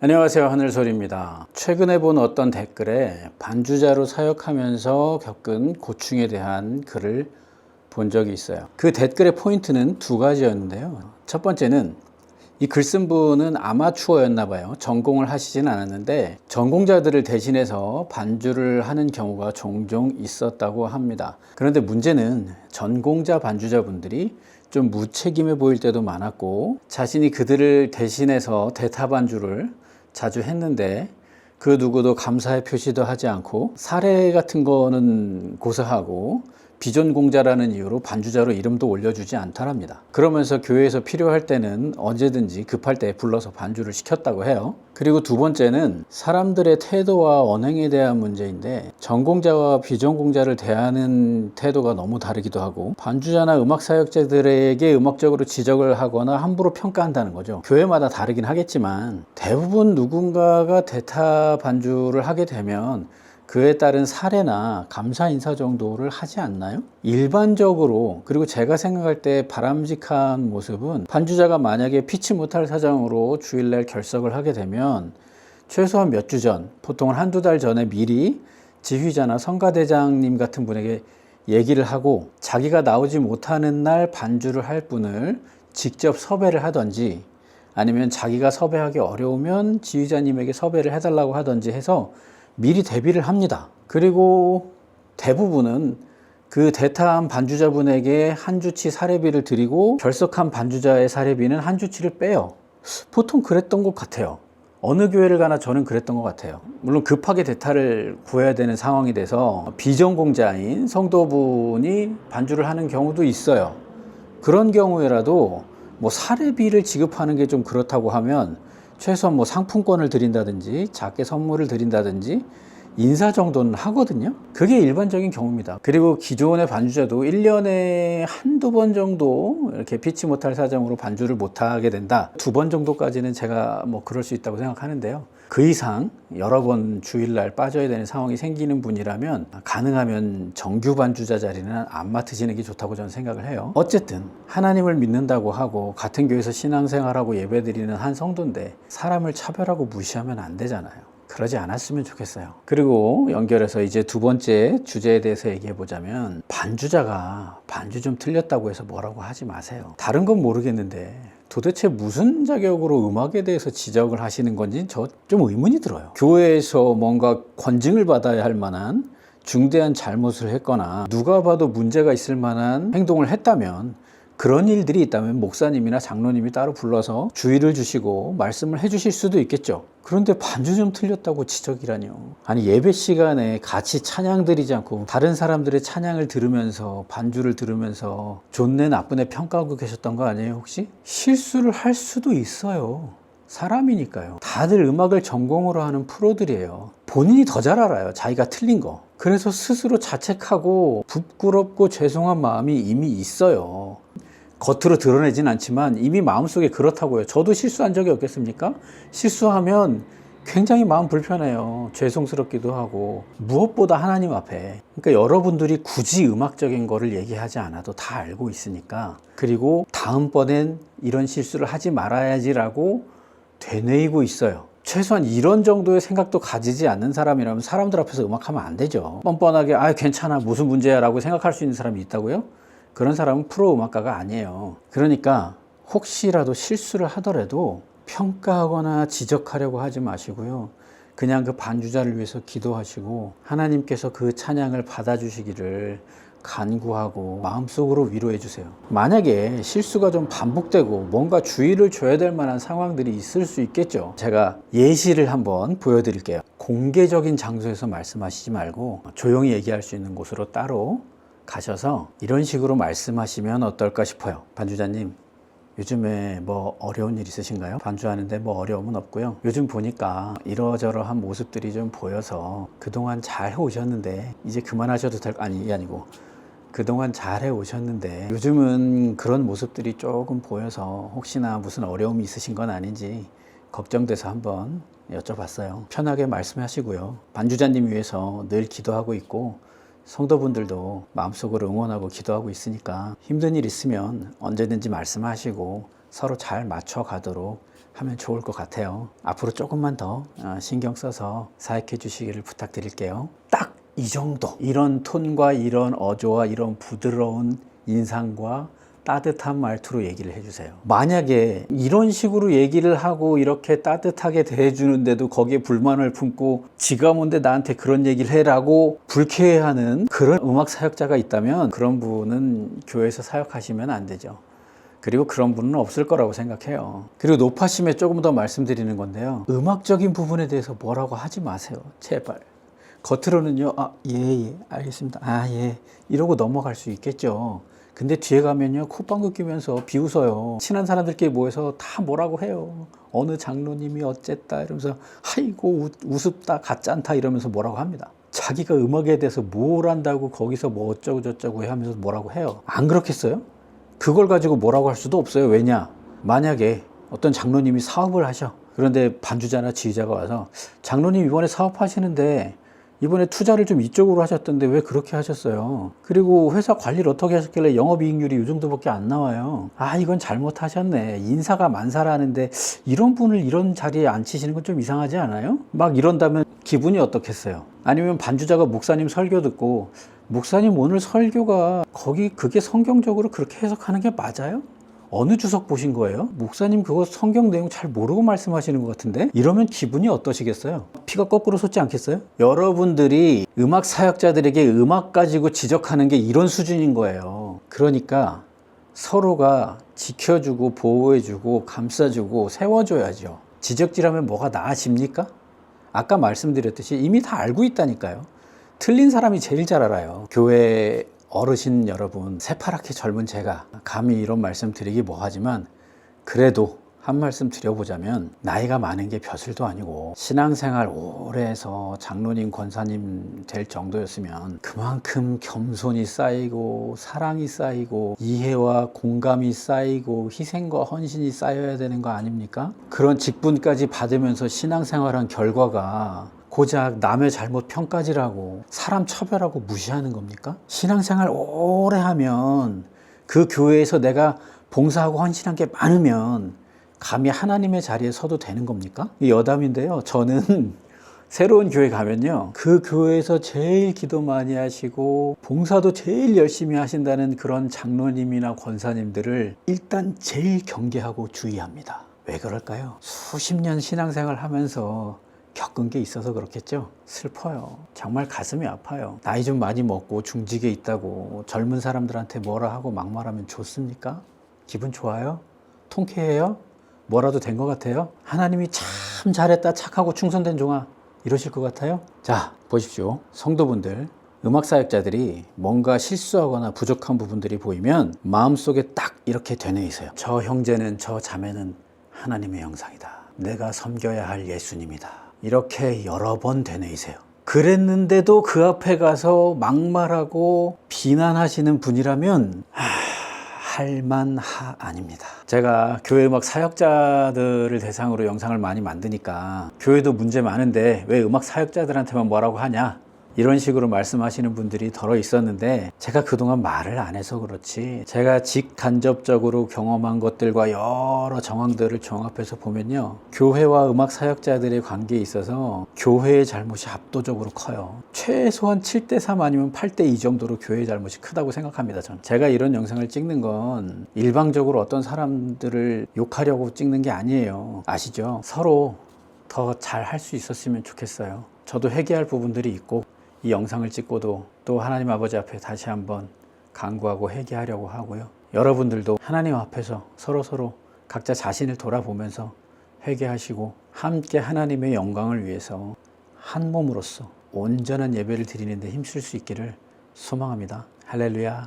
안녕하세요, 하늘소리입니다. 최근에 본 어떤 댓글에 반주자로 사역하면서 겪은 고충에 대한 글을 본 적이 있어요. 그 댓글의 포인트는 두 가지였는데요. 첫 번째는 이 글 쓴 분은 아마추어였나 봐요. 전공을 하시진 않았는데 전공자들을 대신해서 반주를 하는 경우가 종종 있었다고 합니다. 그런데 문제는 전공자 반주자분들이 좀 무책임해 보일 때도 많았고, 자신이 그들을 대신해서 대타 반주를 자주 했는데 그 누구도 감사의 표시도 하지 않고, 사례 같은 거는 고사하고 비전공자라는 이유로 반주자로 이름도 올려주지 않더랍니다. 그러면서 교회에서 필요할 때는 언제든지 급할 때 불러서 반주를 시켰다고 해요. 그리고 두 번째는 사람들의 태도와 언행에 대한 문제인데, 전공자와 비전공자를 대하는 태도가 너무 다르기도 하고, 반주자나 음악사역자들에게 음악적으로 지적을 하거나 함부로 평가한다는 거죠. 교회마다 다르긴 하겠지만 대부분 누군가가 대타 반주를 하게 되면 그에 따른 사례나 감사 인사 정도를 하지 않나요? 일반적으로, 그리고 제가 생각할 때 바람직한 모습은, 반주자가 만약에 피치 못할 사정으로 주일날 결석을 하게 되면 최소한 몇 주 전, 보통은 한두 달 전에 미리 지휘자나 성가대장님 같은 분에게 얘기를 하고, 자기가 나오지 못하는 날 반주를 할 분을 직접 섭외를 하던지, 아니면 자기가 섭외하기 어려우면 지휘자님에게 섭외를 해달라고 하던지 해서 미리 대비를 합니다. 그리고 대부분은 그 대타한 반주자분에게 한 주치 사례비를 드리고 결석한 반주자의 사례비는 한 주치를 빼요. 보통 그랬던 것 같아요. 어느 교회를 가나 저는 그랬던 것 같아요. 물론 급하게 대타를 구해야 되는 상황이 돼서 비전공자인 성도분이 반주를 하는 경우도 있어요. 그런 경우에라도 사례비를 지급하는 게 좀 그렇다고 하면 최소한 상품권을 드린다든지 작게 선물을 드린다든지 인사 정도는 하거든요. 그게 일반적인 경우입니다. 그리고 기존의 반주자도 1년에 한두 번 정도 이렇게 피치 못할 사정으로 반주를 못하게 된다. 2번 정도까지는 제가 그럴 수 있다고 생각하는데요. 그 이상 여러 번 주일날 빠져야 되는 상황이 생기는 분이라면 가능하면 정규 반주자 자리는 안 맡으시는 게 좋다고 저는 생각을 해요. 어쨌든 하나님을 믿는다고 하고 같은 교회에서 신앙생활하고 예배드리는 한 성도인데 사람을 차별하고 무시하면 안 되잖아요. 그러지 않았으면 좋겠어요. 그리고 연결해서 이제 두 번째 주제에 대해서 얘기해 보자면, 반주자가 반주 좀 틀렸다고 해서 뭐라고 하지 마세요. 다른 건 모르겠는데 도대체 무슨 자격으로 음악에 대해서 지적을 하시는 건지 저 좀 의문이 들어요. 교회에서 뭔가 권징을 받아야 할 만한 중대한 잘못을 했거나 누가 봐도 문제가 있을 만한 행동을 했다면, 그런 일들이 있다면 목사님이나 장로님이 따로 불러서 주의를 주시고 말씀을 해주실 수도 있겠죠. 그런데 반주 좀 틀렸다고 지적이라뇨. 아니, 예배 시간에 같이 찬양 드리지 않고 다른 사람들의 찬양을 들으면서 반주를 들으면서 좋네 나쁘네 평가하고 계셨던 거 아니에요 혹시? 실수를 할 수도 있어요. 사람이니까요. 다들 음악을 전공으로 하는 프로들이에요. 본인이 더 잘 알아요, 자기가 틀린 거. 그래서 스스로 자책하고 부끄럽고 죄송한 마음이 이미 있어요. 겉으로 드러내진 않지만 이미 마음속에 그렇다고요. 저도 실수한 적이 없겠습니까? 실수하면 굉장히 마음 불편해요. 죄송스럽기도 하고. 무엇보다 하나님 앞에, 그러니까 여러분들이 굳이 음악적인 거를 얘기하지 않아도 다 알고 있으니까, 그리고 다음번엔 이런 실수를 하지 말아야지라고 되뇌이고 있어요. 최소한 이런 정도의 생각도 가지지 않는 사람이라면 사람들 앞에서 음악하면 안 되죠. 뻔뻔하게 괜찮아 무슨 문제야 라고 생각할 수 있는 사람이 있다고요? 그런 사람은 프로 음악가가 아니에요. 그러니까 혹시라도 실수를 하더라도 평가하거나 지적하려고 하지 마시고요. 그냥 그 반주자를 위해서 기도하시고 하나님께서 그 찬양을 받아주시기를 간구하고 마음속으로 위로해 주세요. 만약에 실수가 좀 반복되고 뭔가 주의를 줘야 될 만한 상황들이 있을 수 있겠죠. 제가 예시를 한번 보여드릴게요. 공개적인 장소에서 말씀하시지 말고 조용히 얘기할 수 있는 곳으로 따로 가셔서 이런 식으로 말씀하시면 어떨까 싶어요. 반주자님, 요즘에 어려운 일 있으신가요? 반주하는데 어려움은 없고요. 요즘 보니까 이러저러한 모습들이 좀 보여서 그동안 잘 해오셨는데 이제 그만하셔도 아니고 그동안 잘 해오셨는데 요즘은 그런 모습들이 조금 보여서 혹시나 무슨 어려움이 있으신 건 아닌지 걱정돼서 한번 여쭤봤어요. 편하게 말씀하시고요. 반주자님 위해서 늘 기도하고 있고 성도분들도 마음속으로 응원하고 기도하고 있으니까 힘든 일 있으면 언제든지 말씀하시고 서로 잘 맞춰가도록 하면 좋을 것 같아요. 앞으로 조금만 더 신경 써서 사역해 주시기를 부탁드릴게요. 딱 이 정도, 이런 톤과 이런 어조와 이런 부드러운 인상과 따뜻한 말투로 얘기를 해주세요. 만약에 이런 식으로 얘기를 하고 이렇게 따뜻하게 대해주는데도 거기에 불만을 품고 지가 뭔데 나한테 그런 얘기를 해라고 불쾌해하는 그런 음악 사역자가 있다면 그런 분은 교회에서 사역하시면 안 되죠. 그리고 그런 분은 없을 거라고 생각해요. 그리고 노파심에 조금 더 말씀드리는 건데요. 음악적인 부분에 대해서 뭐라고 하지 마세요. 제발. 겉으로는요, 예, 알겠습니다. 예. 이러고 넘어갈 수 있겠죠. 근데 뒤에 가면요, 콧방귀 끼면서 비웃어요. 친한 사람들끼리 모여서 다 뭐라고 해요. 어느 장로님이 어쨌다 이러면서 아이고 우습다 가짠다 이러면서 뭐라고 합니다. 자기가 음악에 대해서 뭘 안다고 거기서 뭐 어쩌고 저쩌고 하면서 뭐라고 해요. 안 그렇겠어요? 그걸 가지고 뭐라고 할 수도 없어요. 왜냐? 만약에 어떤 장로님이 사업을 하셔. 그런데 반주자나 지휘자가 와서 장로님 이번에 사업하시는데 이번에 투자를 좀 이쪽으로 하셨던데 왜 그렇게 하셨어요? 그리고 회사 관리를 어떻게 하셨길래 영업이익률이 이 정도밖에 안 나와요? 이건 잘못하셨네. 인사가 만사라는데 이런 분을 이런 자리에 앉히시는 건 좀 이상하지 않아요? 막 이런다면 기분이 어떻겠어요? 아니면 반주자가 목사님 설교 듣고 목사님 오늘 설교가 그게 성경적으로 그렇게 해석하는 게 맞아요? 어느 주석 보신 거예요? 목사님 그거 성경 내용 잘 모르고 말씀하시는 것 같은데? 이러면 기분이 어떠시겠어요? 피가 거꾸로 솟지 않겠어요? 여러분들이 음악 사역자들에게 음악 가지고 지적하는 게 이런 수준인 거예요. 그러니까 서로가 지켜주고 보호해주고 감싸주고 세워줘야죠. 지적질하면 뭐가 나아집니까? 아까 말씀드렸듯이 이미 다 알고 있다니까요. 틀린 사람이 제일 잘 알아요. 교회 어르신 여러분, 새파랗게 젊은 제가 감히 이런 말씀 드리기 뭐하지만 그래도 한 말씀 드려보자면 나이가 많은 게 벼슬도 아니고 신앙생활 오래 해서 장로님 권사님 될 정도였으면 그만큼 겸손이 쌓이고 사랑이 쌓이고 이해와 공감이 쌓이고 희생과 헌신이 쌓여야 되는 거 아닙니까? 그런 직분까지 받으면서 신앙생활한 결과가 고작 남의 잘못 평가질하고 사람 처벌하고 무시하는 겁니까? 신앙생활 오래 하면 그 교회에서 내가 봉사하고 헌신한 게 많으면 감히 하나님의 자리에 서도 되는 겁니까? 이 여담인데요. 저는 새로운 교회 가면요. 그 교회에서 제일 기도 많이 하시고 봉사도 제일 열심히 하신다는 그런 장로님이나 권사님들을 일단 제일 경계하고 주의합니다. 왜 그럴까요? 수십 년 신앙생활 하면서 겪은 게 있어서 그렇겠죠. 슬퍼요. 정말 가슴이 아파요. 나이 좀 많이 먹고 중직에 있다고 젊은 사람들한테 뭐라 하고 막말하면 좋습니까? 기분 좋아요? 통쾌해요? 뭐라도 된 것 같아요? 하나님이 참 잘했다 착하고 충성된 종아 이러실 것 같아요? 자, 보십시오. 성도분들, 음악사역자들이 뭔가 실수하거나 부족한 부분들이 보이면 마음속에 딱 이렇게 되뇌이세요. 저 형제는 저 자매는 하나님의 형상이다. 내가 섬겨야 할 예수님이다. 이렇게 여러 번 되뇌이세요. 그랬는데도 그 앞에 가서 막말하고 비난하시는 분이라면 할만하 아닙니다. 제가 교회 음악 사역자들을 대상으로 영상을 많이 만드니까 교회도 문제 많은데 왜 음악 사역자들한테만 뭐라고 하냐 이런 식으로 말씀하시는 분들이 덜어 있었는데 제가 그동안 말을 안 해서 그렇지 제가 직간접적으로 경험한 것들과 여러 정황들을 종합해서 보면요, 교회와 음악 사역자들의 관계에 있어서 교회의 잘못이 압도적으로 커요. 최소한 7대3 아니면 8대2 정도로 교회의 잘못이 크다고 생각합니다. 저는 제가 이런 영상을 찍는 건 일방적으로 어떤 사람들을 욕하려고 찍는 게 아니에요. 아시죠? 서로 더 잘 할 수 있었으면 좋겠어요. 저도 회개할 부분들이 있고 이 영상을 찍고도 또 하나님 아버지 앞에 다시 한번 간구하고 회개하려고 하고요. 여러분들도 하나님 앞에서 서로 각자 자신을 돌아보면서 회개하시고 함께 하나님의 영광을 위해서 한 몸으로서 온전한 예배를 드리는 데 힘쓸 수 있기를 소망합니다. 할렐루야.